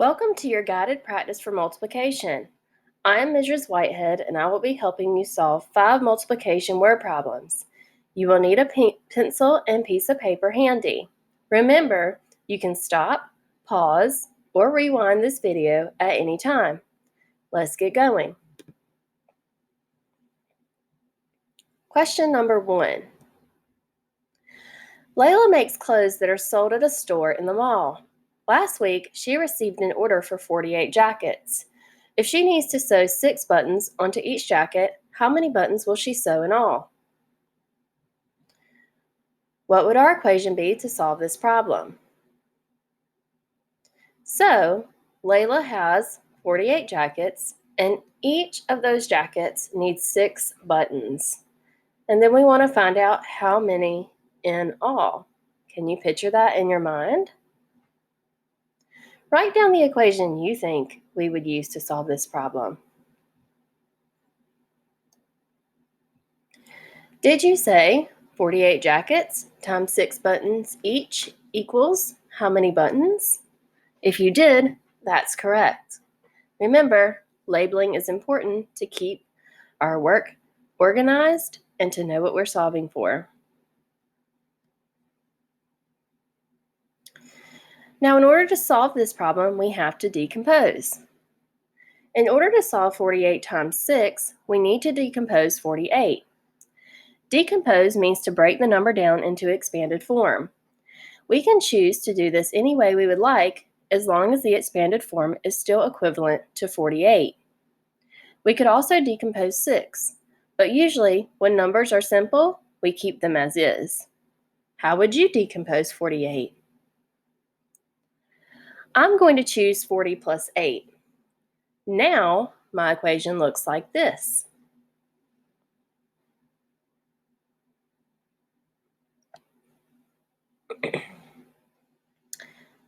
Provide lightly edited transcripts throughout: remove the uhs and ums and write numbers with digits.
Welcome to your guided practice for multiplication. I am Mrs. Whitehead and I will be helping you solve 5 multiplication word problems. You will need a pencil and piece of paper handy. Remember, you can stop, pause, or rewind this video at any time. Let's get going. Question number 1. Layla makes clothes that are sold at a store in the mall. Last week, she received an order for 48 jackets. If she needs to sew 6 buttons onto each jacket, how many buttons will she sew in all? What would our equation be to solve this problem? So, Layla has 48 jackets, and each of those jackets needs 6 buttons. And then we want to find out how many in all. Can you picture that in your mind? Write down the equation you think we would use to solve this problem. Did you say 48 jackets times 6 buttons each equals how many buttons? If you did, that's correct. Remember, labeling is important to keep our work organized and to know what we're solving for. Now, in order to solve this problem, we have to decompose. In order to solve 48 times 6, we need to decompose 48. Decompose means to break the number down into expanded form. We can choose to do this any way we would like, as long as the expanded form is still equivalent to 48. We could also decompose 6, but usually when numbers are simple, we keep them as is. How would you decompose 48? I'm going to choose 40 plus 8. Now, my equation looks like this.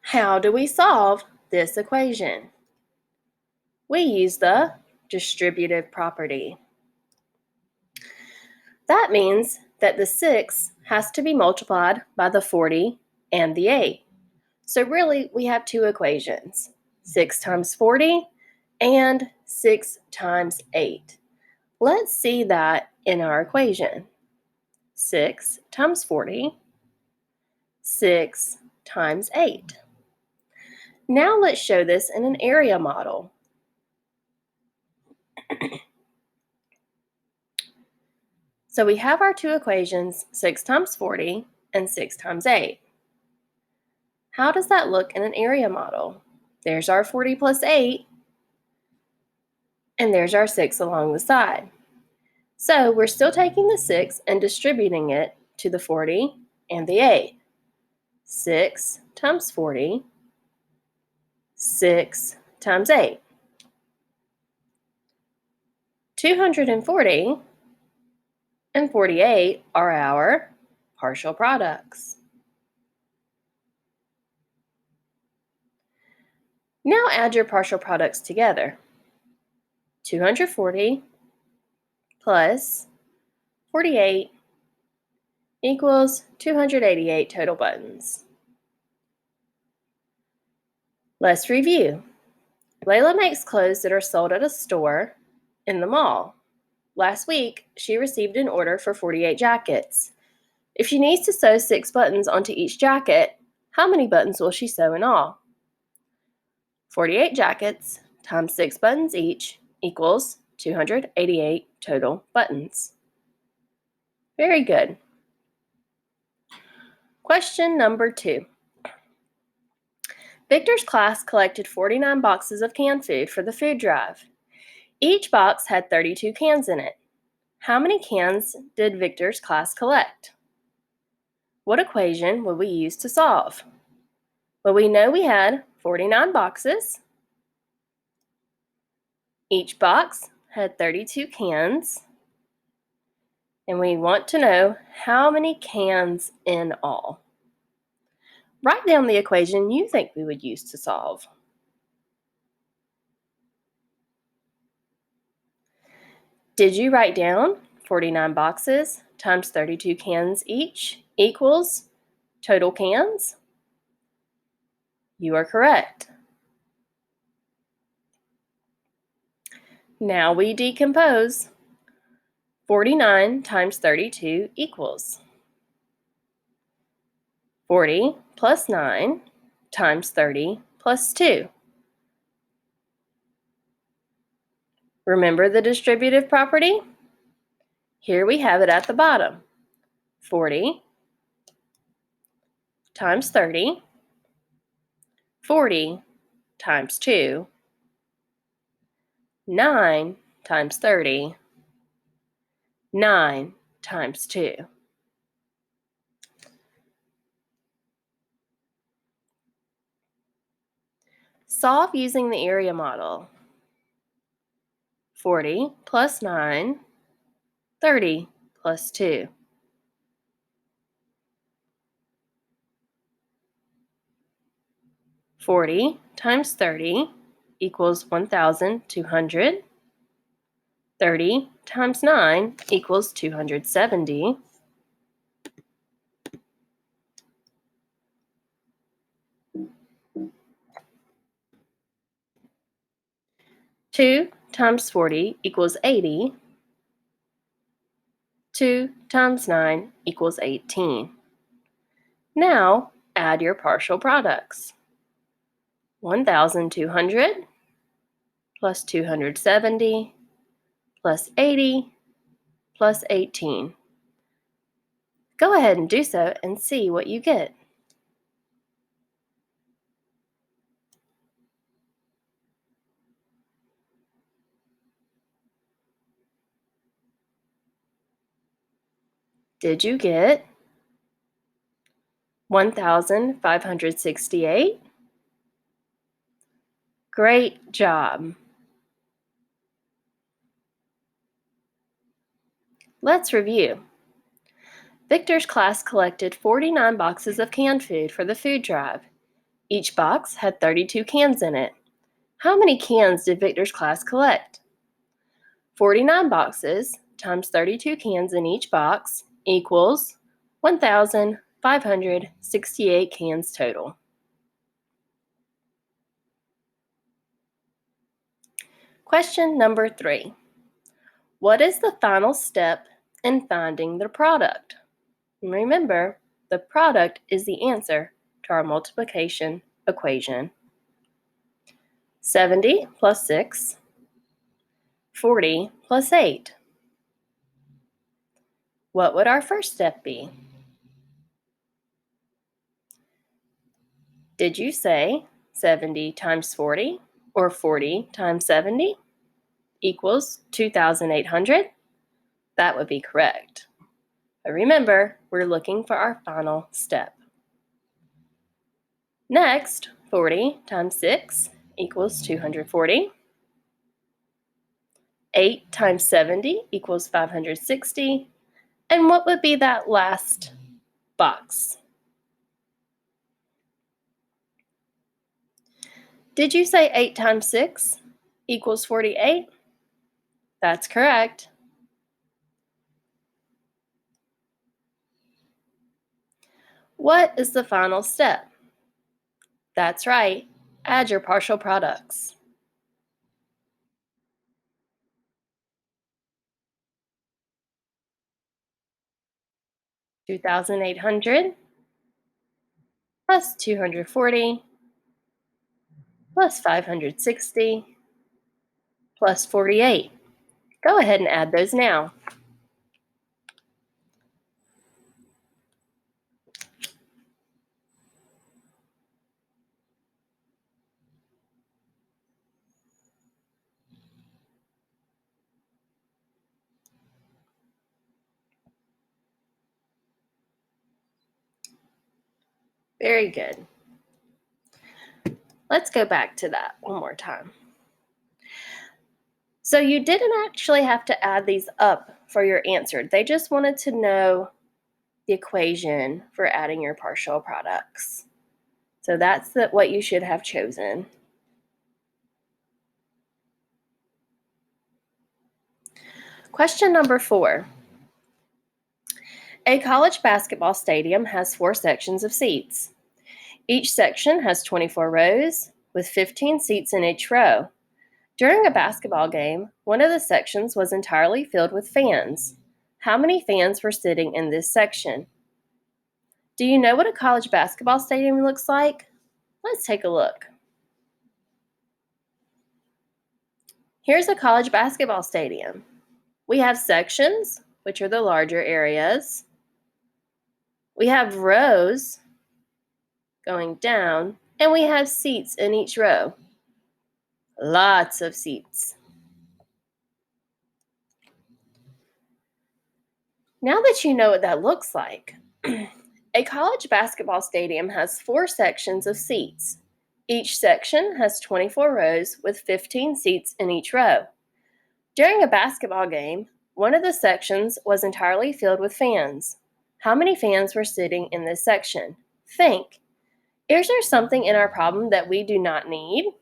How do we solve this equation? We use the distributive property. That means that the 6 has to be multiplied by the 40 and the 8. So really, we have 2 equations, 6 times 40 and 6 times 8. Let's see that in our equation. 6 times 40, 6 times 8. Now let's show this in an area model. So we have our 2 equations, 6 times 40 and 6 times 8. How does that look in an area model? There's our 40 plus 8, and there's our 6 along the side. So we're still taking the 6 and distributing it to the 40 and the 8. 6 times 40, 6 times 8. 240 and 48 are our partial products. Now add your partial products together. 240 plus 48 equals 288 total buttons. Let's review. Layla makes clothes that are sold at a store in the mall. Last week, she received an order for 48 jackets. If she needs to sew 6 buttons onto each jacket, how many buttons will she sew in all? 48 jackets times 6 buttons each equals 288 total buttons. Very good. Question number 2. Victor's class collected 49 boxes of canned food for the food drive. Each box had 32 cans in it. How many cans did Victor's class collect? What equation would we use to solve? Well, we know we had 49 boxes. Each box had 32 cans. And we want to know how many cans in all. Write down the equation you think we would use to solve. Did you write down 49 boxes times 32 cans each equals total cans? You are correct. Now we decompose. 49 times 32 equals 40 plus 9 times 30 plus 2. Remember the distributive property? Here we have it at the bottom. 40 times 30, 40 times 2, 9 times 30, 9 times 2. Solve using the area model. 40 plus 9, 30 plus 2. 40 times 30 equals 1,200. 30 times 9 equals 270. 2 times 40 equals 80. 2 times 9 equals 18. Now, add your partial products. 1,200 plus 270 plus 80 plus 18. Go ahead and do so and see what you get. Did you get 1,568? Great job! Let's review. Victor's class collected 49 boxes of canned food for the food drive. Each box had 32 cans in it. How many cans did Victor's class collect? 49 boxes times 32 cans in each box equals 1,568 cans total. Question number 3. What is the final step in finding the product? Remember, the product is the answer to our multiplication equation. 70 plus 6, 40 plus 8. What would our first step be? Did you say 70 times 40 or 40 times 70 equals 2,800? That would be correct. But remember, we're looking for our final step. Next, 40 times 6 equals 240. 8 times 70 equals 560. And what would be that last box? Did you say 8 times 6 equals 48? That's correct. What is the final step? That's right. Add your partial products. 2,800 plus 240 plus 560 plus 48. Go ahead and add those now. Very good. Let's go back to that one more time. So you didn't actually have to add these up for your answer. They just wanted to know the equation for adding your partial products. So that's what you should have chosen. Question number 4. A college basketball stadium has 4 sections of seats. Each section has 24 rows with 15 seats in each row. During a basketball game, one of the sections was entirely filled with fans. How many fans were sitting in this section? Do you know what a college basketball stadium looks like? Let's take a look. Here's a college basketball stadium. We have sections, which are the larger areas. We have rows going down, and we have seats in each row. Lots of seats. Now that you know what that looks like, a college basketball stadium has 4 sections of seats. Each section has 24 rows with 15 seats in each row. During a basketball game, one of the sections was entirely filled with fans. How many fans were sitting in this section? Think. Is there something in our problem that we do not need?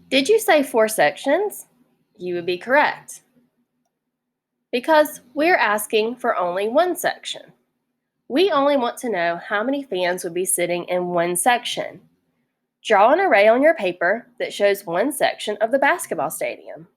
Did you say 4 sections? You would be correct, because we're asking for only one section. We only want to know how many fans would be sitting in one section. Draw an array on your paper that shows one section of the basketball stadium.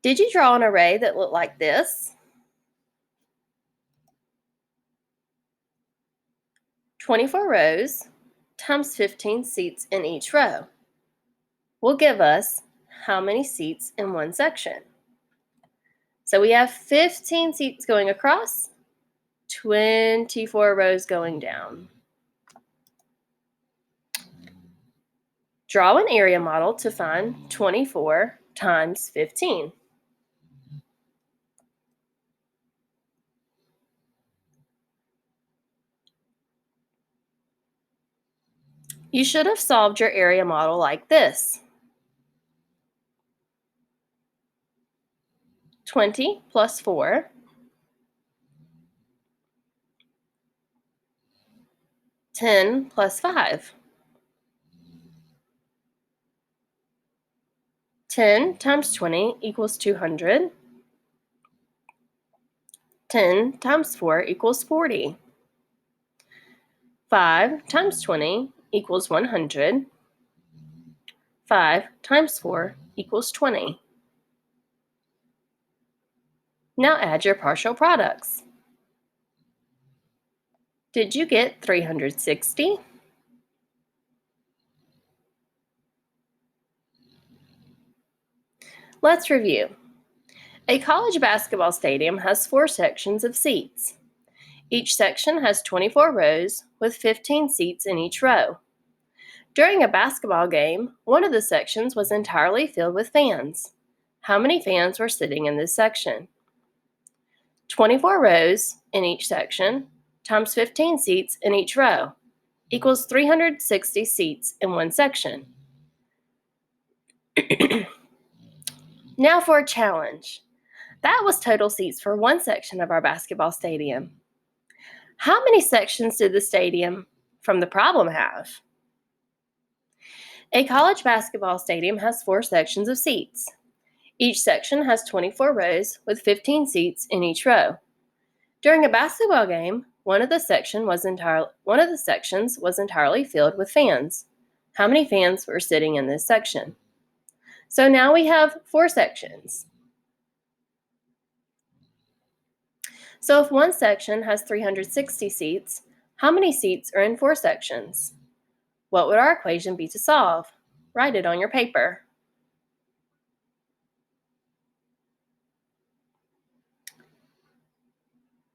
Did you draw an array that looked like this? 24 rows times 15 seats in each row will give us how many seats in one section. So we have 15 seats going across, 24 rows going down. Draw an area model to find 24 times 15. You should have solved your area model like this. 20 plus 4 10 plus 5. 10 times 20 equals 200. 10 times 4 equals 40. 5 times 20 equals 100. 5 times 4 equals 20. Now add your partial products. Did you get 360? Let's review. A college basketball stadium has 4 sections of seats. Each section has 24 rows with 15 seats in each row. During a basketball game, one of the sections was entirely filled with fans. How many fans were sitting in this section? 24 rows in each section times 15 seats in each row equals 360 seats in one section. Now for a challenge. That was total seats for one section of our basketball stadium. How many sections did the stadium from the problem have? A college basketball stadium has 4 sections of seats. Each section has 24 rows with 15 seats in each row. During a basketball game, one of the sections was entirely filled with fans. How many fans were sitting in this section? So now we have 4 sections. So if one section has 360 seats, how many seats are in 4 sections? What would our equation be to solve? Write it on your paper.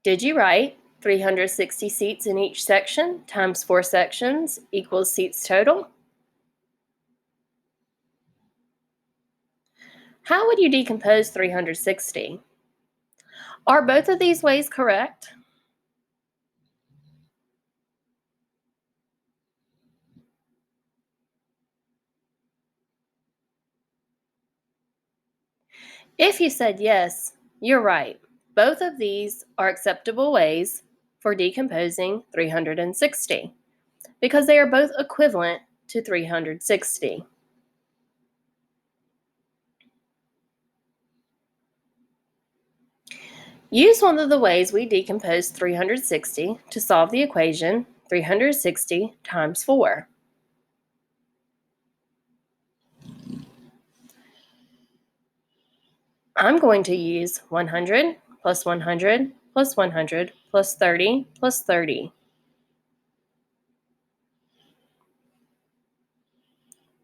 Did you write 360 seats in each section times 4 sections equals seats total? How would you decompose 360? Are both of these ways correct? If you said yes, you're right. Both of these are acceptable ways for decomposing 360 because they are both equivalent to 360. Use one of the ways we decompose 360 to solve the equation 360 times 4. I'm going to use 100 plus 100 plus 100 plus 30 plus 30.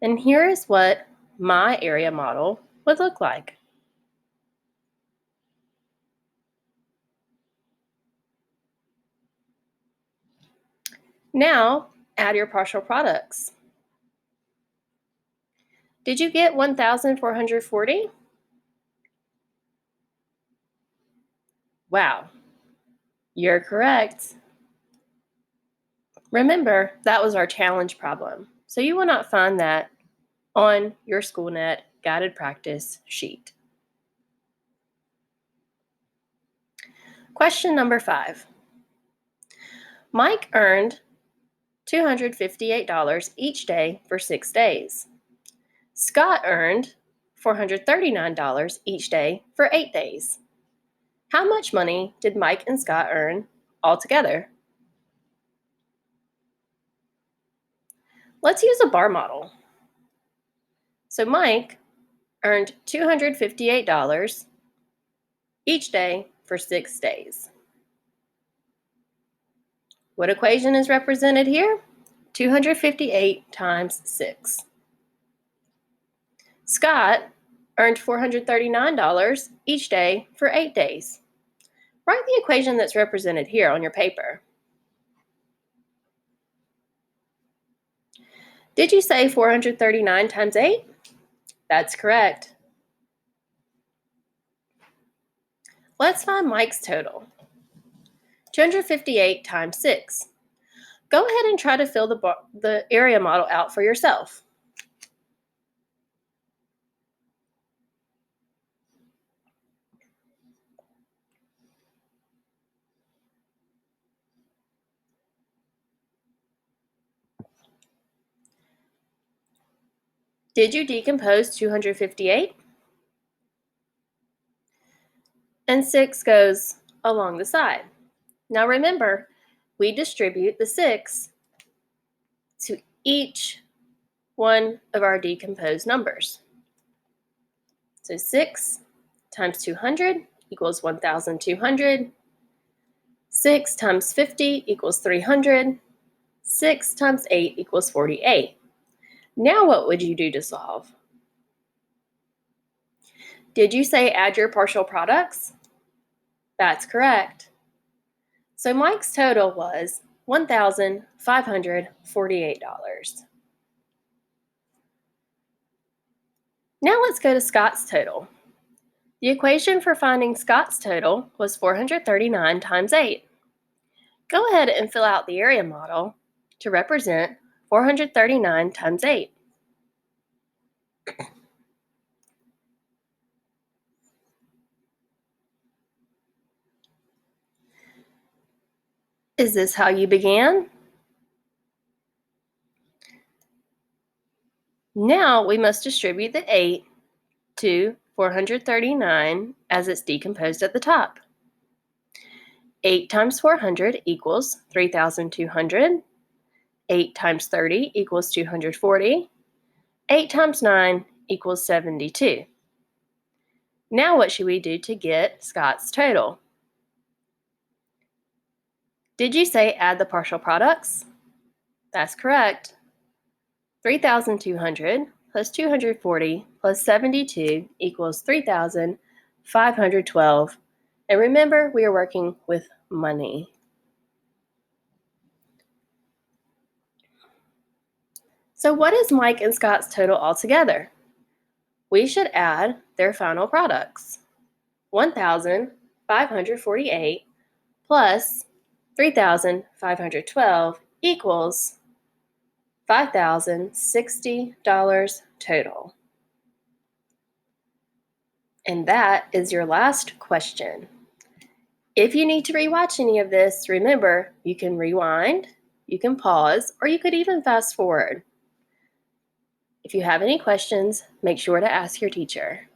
And here is what my area model would look like. Now, add your partial products. Did you get 1,440? Wow, you're correct. Remember, that was our challenge problem, so you will not find that on your SchoolNet guided practice sheet. Question number 5. Mike earned $258 each day for 6 days. Scott earned $439 each day for 8 days. How much money did Mike and Scott earn altogether? Let's use a bar model. So Mike earned $258 each day for 6 days. What equation is represented here? 258 times 6. Scott earned $439 each day for 8 days. Write the equation that's represented here on your paper. Did you say 439 times 8? That's correct. Let's find Mike's total. 258 times 6. Go ahead and try to fill the area model out for yourself. Did you decompose 258? And 6 goes along the side. Now remember, we distribute the 6 to each one of our decomposed numbers. So 6 times 200 equals 1,200. 6 times 50 equals 300. 6 times 8 equals 48. Now what would you do to solve? Did you say add your partial products? That's correct. So Mike's total was $1,548. Now let's go to Scott's total. The equation for finding Scott's total was 439 times 8. Go ahead and fill out the area model to represent 439 times 8. Is this how you began? Now we must distribute the 8 to 439 as it's decomposed at the top. 8 times 400 equals 3,200. 8 times 30 equals 240. 8 times 9 equals 72. Now what should we do to get Scott's total? Did you say add the partial products? That's correct. 3,200 plus 240 plus 72 equals 3,512. And remember, we are working with money. So what is Mike and Scott's total altogether? We should add their final products. 1,548 plus 3,512 equals $5,060 total. And that is your last question. If you need to rewatch any of this, remember, you can rewind, you can pause, or you could even fast forward. If you have any questions, make sure to ask your teacher.